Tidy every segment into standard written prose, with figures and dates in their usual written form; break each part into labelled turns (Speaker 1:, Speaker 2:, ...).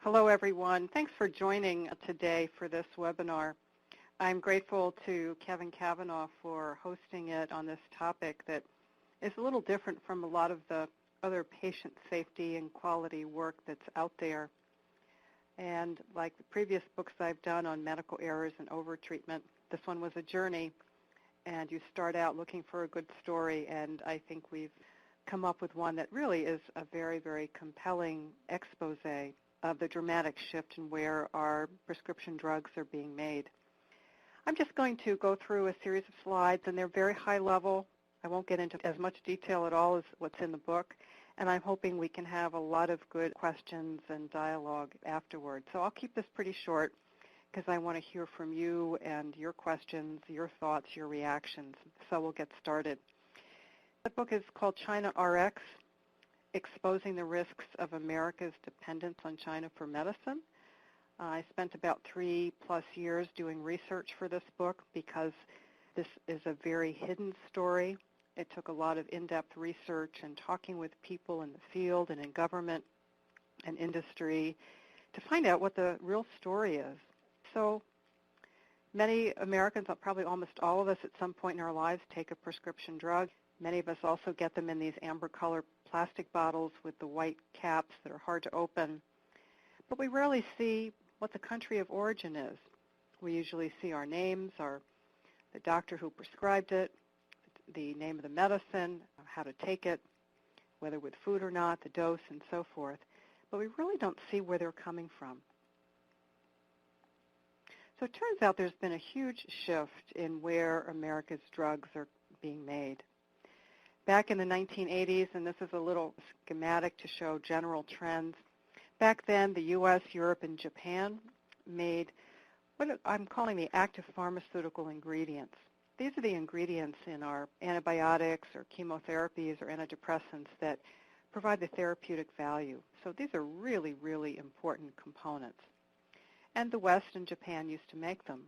Speaker 1: Hello, everyone. Thanks for joining today for this webinar. I'm grateful to Kevin Kavanaugh for hosting it on this topic that is a little different from a lot of the other patient safety and quality work that's out there. And like the previous books I've done on medical errors and overtreatment, this one was a journey, and you start out looking for a good story, and I think we've come up with one that really is a very, very compelling expose of the dramatic shift in where our prescription drugs are being made. I'm just going to go through a series of slides, and they're very high level. I won't get into as much detail at all as what's in the book, and I'm hoping we can have a lot of good questions and dialogue afterwards. So I'll keep this pretty short because I want to hear from you and your questions, your thoughts, your reactions. So we'll get started. The book is called China RX, Exposing the Risks of America's Dependence on China for Medicine. I spent about 3+ years doing research for this book because this is a very hidden story. It took a lot of in-depth research and talking with people in the field and in government and industry to find out what the real story is. So many Americans, probably almost all of us at some point in our lives, take a prescription drug. Many of us also get them in these amber-colored plastic bottles with the white caps that are hard to open. But we rarely see what the country of origin is. We usually see our names, the doctor who prescribed it, the name of the medicine, how to take it, whether with food or not, the dose, and so forth. But we really don't see where they're coming from. So it turns out there's been a huge shift in where America's drugs are being made. Back in the 1980s, and this is a little schematic to show general trends, back then the U.S., Europe, and Japan made what I'm calling the active pharmaceutical ingredients. These are the ingredients in our antibiotics or chemotherapies or antidepressants that provide the therapeutic value. So these are really, really important components. And the West and Japan used to make them.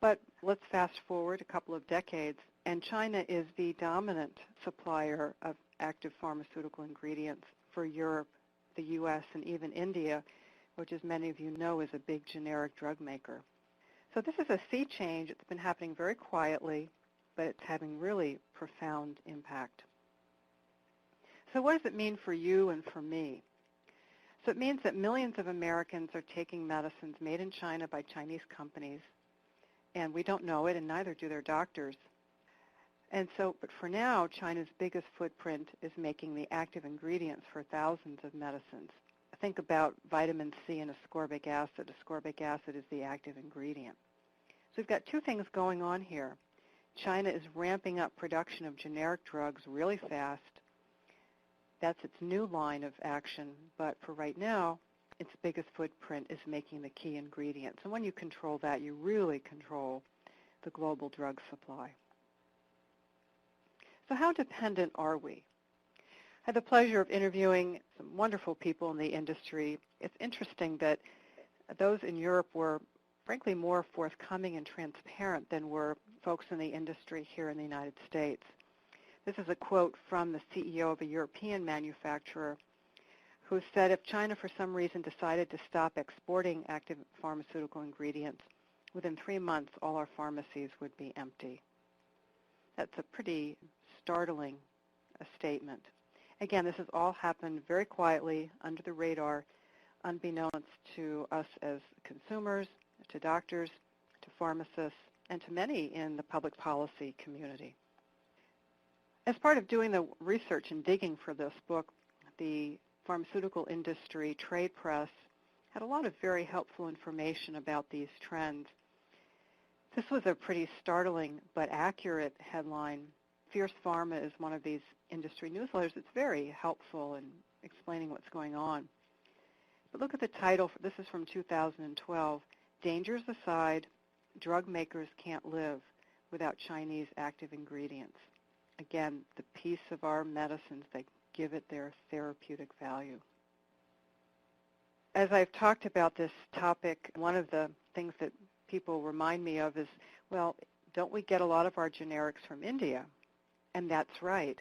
Speaker 1: But let's fast forward a couple of decades, and China is the dominant supplier of active pharmaceutical ingredients for Europe, the U.S., and even India, which, as many of you know, is a big generic drug maker. So this is a sea change. It's been happening very quietly, but it's having really profound impact. So what does it mean for you and for me? So it means that millions of Americans are taking medicines made in China by Chinese companies, and we don't know it, and neither do their doctors. And so, but for now, China's biggest footprint is making the active ingredients for thousands of medicines. Think about vitamin C and ascorbic acid. Ascorbic acid is the active ingredient. So we've got two things going on here. China is ramping up production of generic drugs really fast. That's its new line of action, but for right now, its biggest footprint is making the key ingredients. And when you control that, you really control the global drug supply. So how dependent are we? I had the pleasure of interviewing some wonderful people in the industry. It's interesting that those in Europe were, frankly, more forthcoming and transparent than were folks in the industry here in the United States. This is a quote from the CEO of a European manufacturer who said, if China for some reason decided to stop exporting active pharmaceutical ingredients, within 3 months all our pharmacies would be empty. That's a pretty startling statement. Again, this has all happened very quietly, under the radar, unbeknownst to us as consumers, to doctors, to pharmacists, and to many in the public policy community. As part of doing the research and digging for this book, the pharmaceutical industry trade press had a lot of very helpful information about these trends. This was a pretty startling but accurate headline. Fierce Pharma is one of these industry newsletters that's very helpful in explaining what's going on. But look at the title. This is from 2012. Dangers aside, drug makers can't live without Chinese active ingredients. Again, the piece of our medicines that give it their therapeutic value. As I've talked about this topic, one of the things that people remind me of is, well, don't we get a lot of our generics from India? And that's right.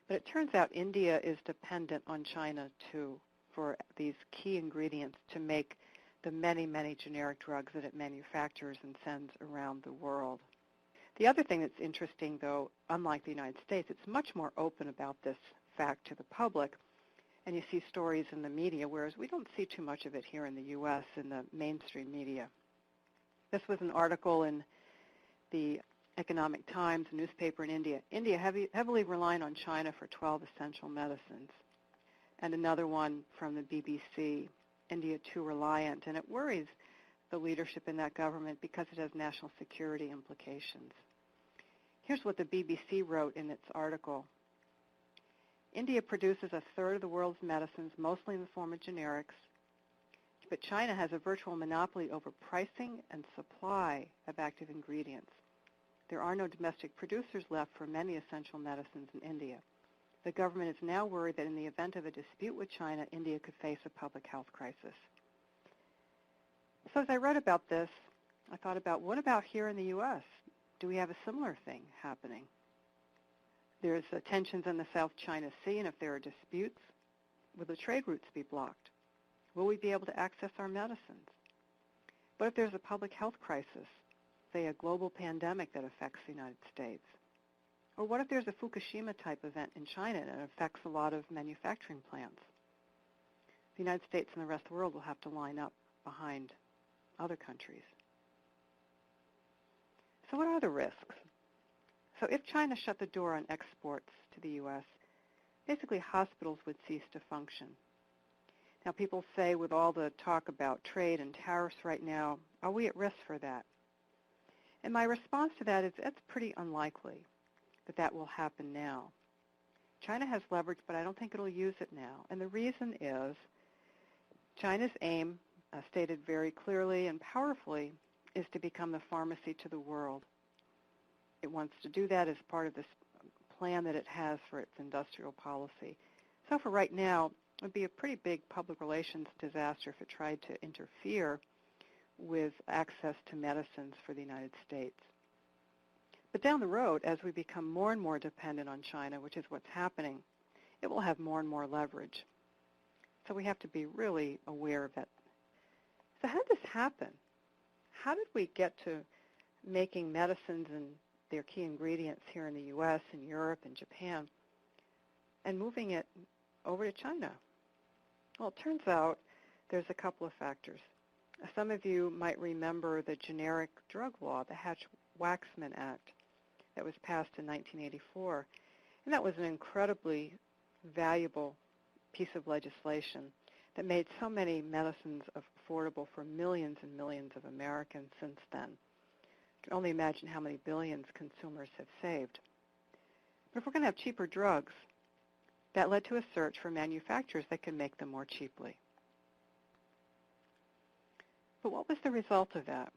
Speaker 1: But it turns out India is dependent on China, too, for these key ingredients to make the many, many generic drugs that it manufactures and sends around the world. The other thing that's interesting, though, unlike the United States, it's much more open about this fact to the public, and you see stories in the media, whereas we don't see too much of it here in the U.S. in the mainstream media. This was an article in the Economic Times, a newspaper in India. India heavily relying on China for 12 essential medicines. And another one from the BBC, India too reliant. And it worries the leadership in that government because it has national security implications. Here's what the BBC wrote in its article. India produces a third of the world's medicines, mostly in the form of generics, but China has a virtual monopoly over pricing and supply of active ingredients. There are no domestic producers left for many essential medicines in India. The government is now worried that in the event of a dispute with China, India could face a public health crisis. So as I read about this, I thought about, what about here in the U.S.? Do we have a similar thing happening? There's tensions in the South China Sea, and if there are disputes, will the trade routes be blocked? Will we be able to access our medicines? What if there's a public health crisis, say a global pandemic that affects the United States? Or what if there's a Fukushima-type event in China and it affects a lot of manufacturing plants? The United States and the rest of the world will have to line up behind other countries. So what are the risks? So if China shut the door on exports to the U.S., basically hospitals would cease to function. Now people say with all the talk about trade and tariffs right now, are we at risk for that? And my response to that is it's pretty unlikely that that will happen now. China has leverage, but I don't think it'll use it now. And the reason is China's aim, stated very clearly and powerfully, is to become the pharmacy to the world. It wants to do that as part of this plan that it has for its industrial policy. So for right now, it would be a pretty big public relations disaster if it tried to interfere with access to medicines for the United States. But down the road, as we become more and more dependent on China, which is what's happening, it will have more and more leverage. So we have to be really aware of it. So how did this happen? How did we get to making medicines and their key ingredients here in the U.S. and Europe and Japan and moving it over to China? Well, it turns out there's a couple of factors. Some of you might remember the generic drug law, the Hatch-Waxman Act, that was passed in 1984. And that was an incredibly valuable piece of legislation that made so many medicines affordable for millions and millions of Americans since then. You can only imagine how many billions consumers have saved. But if we're going to have cheaper drugs, that led to a search for manufacturers that can make them more cheaply. But what was the result of that?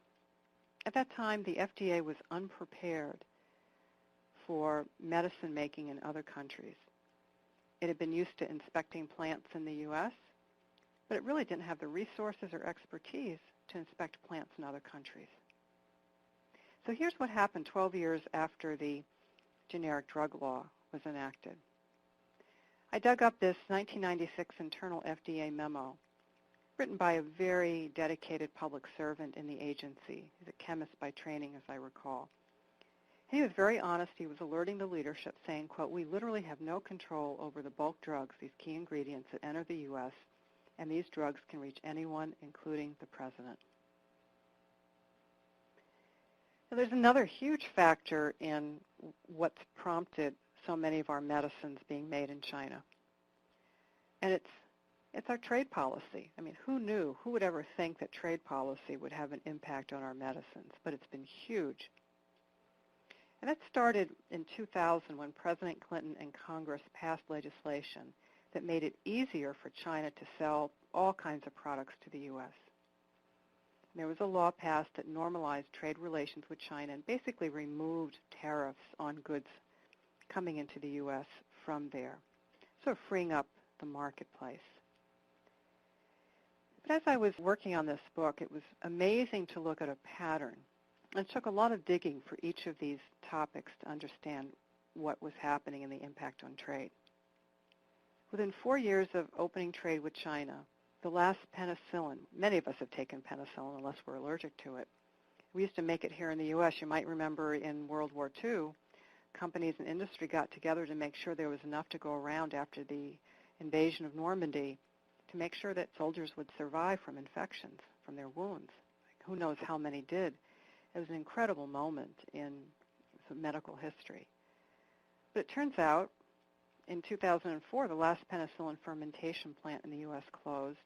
Speaker 1: At that time, the FDA was unprepared for medicine making in other countries. It had been used to inspecting plants in the U.S., but it really didn't have the resources or expertise to inspect plants in other countries. So here's what happened 12 years after the generic drug law was enacted. I dug up this 1996 internal FDA memo written by a very dedicated public servant in the agency. He's a chemist by training, as I recall. He was very honest. He was alerting the leadership, saying, quote, "We literally have no control over the bulk drugs, these key ingredients that enter the U.S., and these drugs can reach anyone, including the president." Now, there's another huge factor in what's prompted so many of our medicines being made in China, and it's our trade policy. I mean, who knew? Who would ever think that trade policy would have an impact on our medicines? But it's been huge. And that started in 2000 when President Clinton and Congress passed legislation that made it easier for China to sell all kinds of products to the U.S. There was a law passed that normalized trade relations with China and basically removed tariffs on goods coming into the U.S. from there, sort of freeing up the marketplace. But as I was working on this book, it was amazing to look at a pattern. It took a lot of digging for each of these topics to understand what was happening and the impact on trade. Within 4 years of opening trade with China, the last penicillin, many of us have taken penicillin unless we're allergic to it. We used to make it here in the U.S. You might remember in World War II, companies and industry got together to make sure there was enough to go around after the invasion of Normandy to make sure that soldiers would survive from infections, from their wounds. Who knows how many did. It was an incredible moment in medical history. But it turns out, in 2004, the last penicillin fermentation plant in the U.S. closed,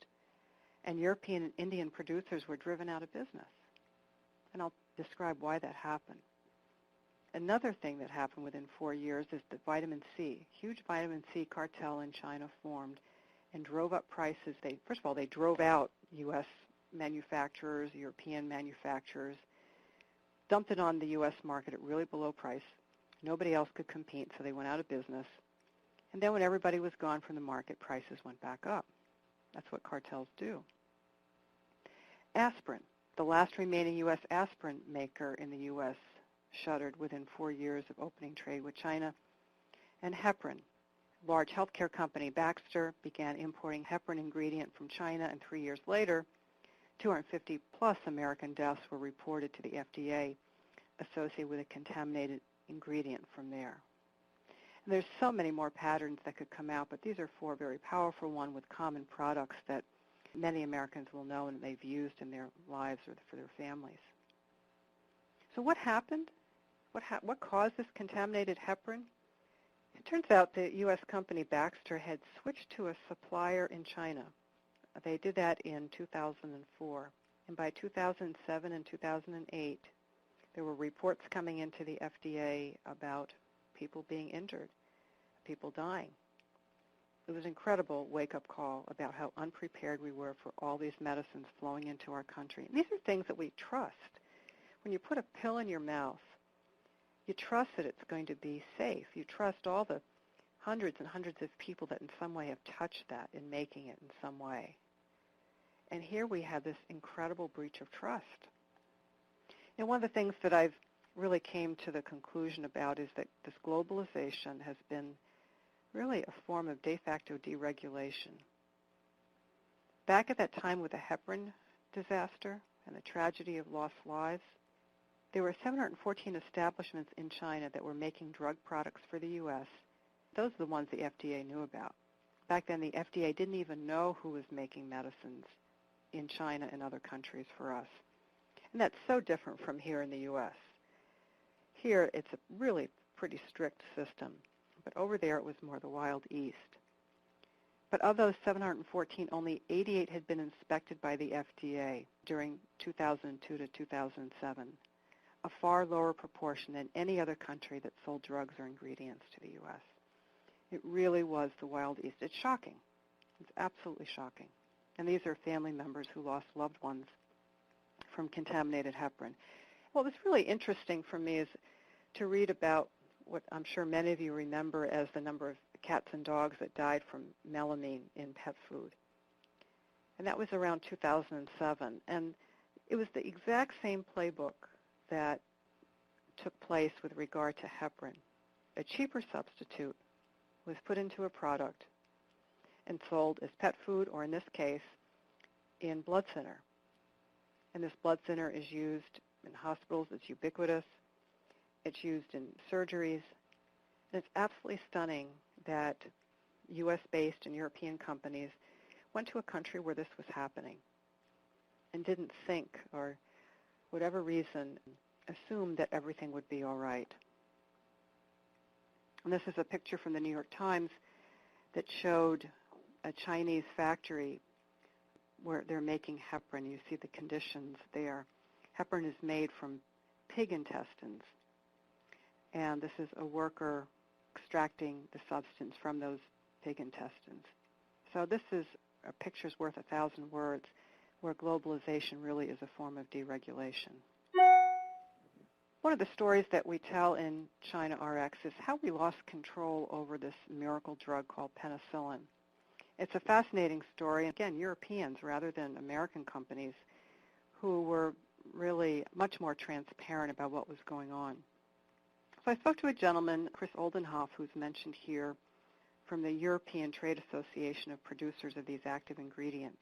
Speaker 1: and European and Indian producers were driven out of business. And I'll describe why that happened. Another thing that happened within 4 years is that vitamin C, huge vitamin C cartel in China formed and drove up prices. First of all, they drove out U.S. manufacturers, European manufacturers, dumped it on the U.S. market at really below price. Nobody else could compete, so they went out of business. And then when everybody was gone from the market, prices went back up. That's what cartels do. Aspirin, the last remaining U.S. aspirin maker in the U.S., shuttered within 4 years of opening trade with China. And heparin, large healthcare company Baxter began importing heparin ingredient from China, and 3 years later, 250-plus American deaths were reported to the FDA associated with a contaminated ingredient from there. And there's so many more patterns that could come out, but these are 4 very powerful ones with common products that many Americans will know and they've used in their lives or for their families. So what happened? What caused this contaminated heparin? It turns out the U.S. company Baxter had switched to a supplier in China. They did that in 2004. And by 2007 and 2008, there were reports coming into the FDA about people being injured, people dying. It was an incredible wake-up call about how unprepared we were for all these medicines flowing into our country. And these are things that we trust. When you put a pill in your mouth, you trust that it's going to be safe. You trust all the hundreds and hundreds of people that in some way have touched that in making it in some way. And here we have this incredible breach of trust. And one of the things that I've really came to the conclusion about is that this globalization has been really a form of de facto deregulation. Back at that time with the heparin disaster and the tragedy of lost lives, there were 714 establishments in China that were making drug products for the U.S. Those are the ones the FDA knew about. Back then, the FDA didn't even know who was making medicines in China and other countries for us. And that's so different from here in the U.S. Here, it's a really pretty strict system, but over there it was more the Wild East. But of those 714, only 88 had been inspected by the FDA during 2002 to 2007, a far lower proportion than any other country that sold drugs or ingredients to the U.S. It really was the Wild East. It's shocking. It's absolutely shocking. And these are family members who lost loved ones from contaminated heparin. What was really interesting for me is to read about what I'm sure many of you remember as the number of cats and dogs that died from melamine in pet food. And that was around 2007. And it was the exact same playbook that took place with regard to heparin. A cheaper substitute was put into a product and sold as pet food, or in this case, in blood thinner. And this blood thinner is used in hospitals. It's ubiquitous. It's used in surgeries. And it's absolutely stunning that U.S.-based and European companies went to a country where this was happening and didn't think, or whatever reason, assumed that everything would be all right. And this is a picture from the New York Times that showed a Chinese factory where they're making heparin. You see the conditions there. Heparin is made from pig intestines. And this is a worker extracting the substance from those pig intestines. So this is a picture's worth 1,000 words, where globalization really is a form of deregulation. One of the stories that we tell in China RX is how we lost control over this miracle drug called penicillin. It's a fascinating story. Again, Europeans rather than American companies who were really much more transparent about what was going on. So I spoke to a gentleman, Chris Oldenhoff, who's mentioned here from the European Trade Association of Producers of these active ingredients.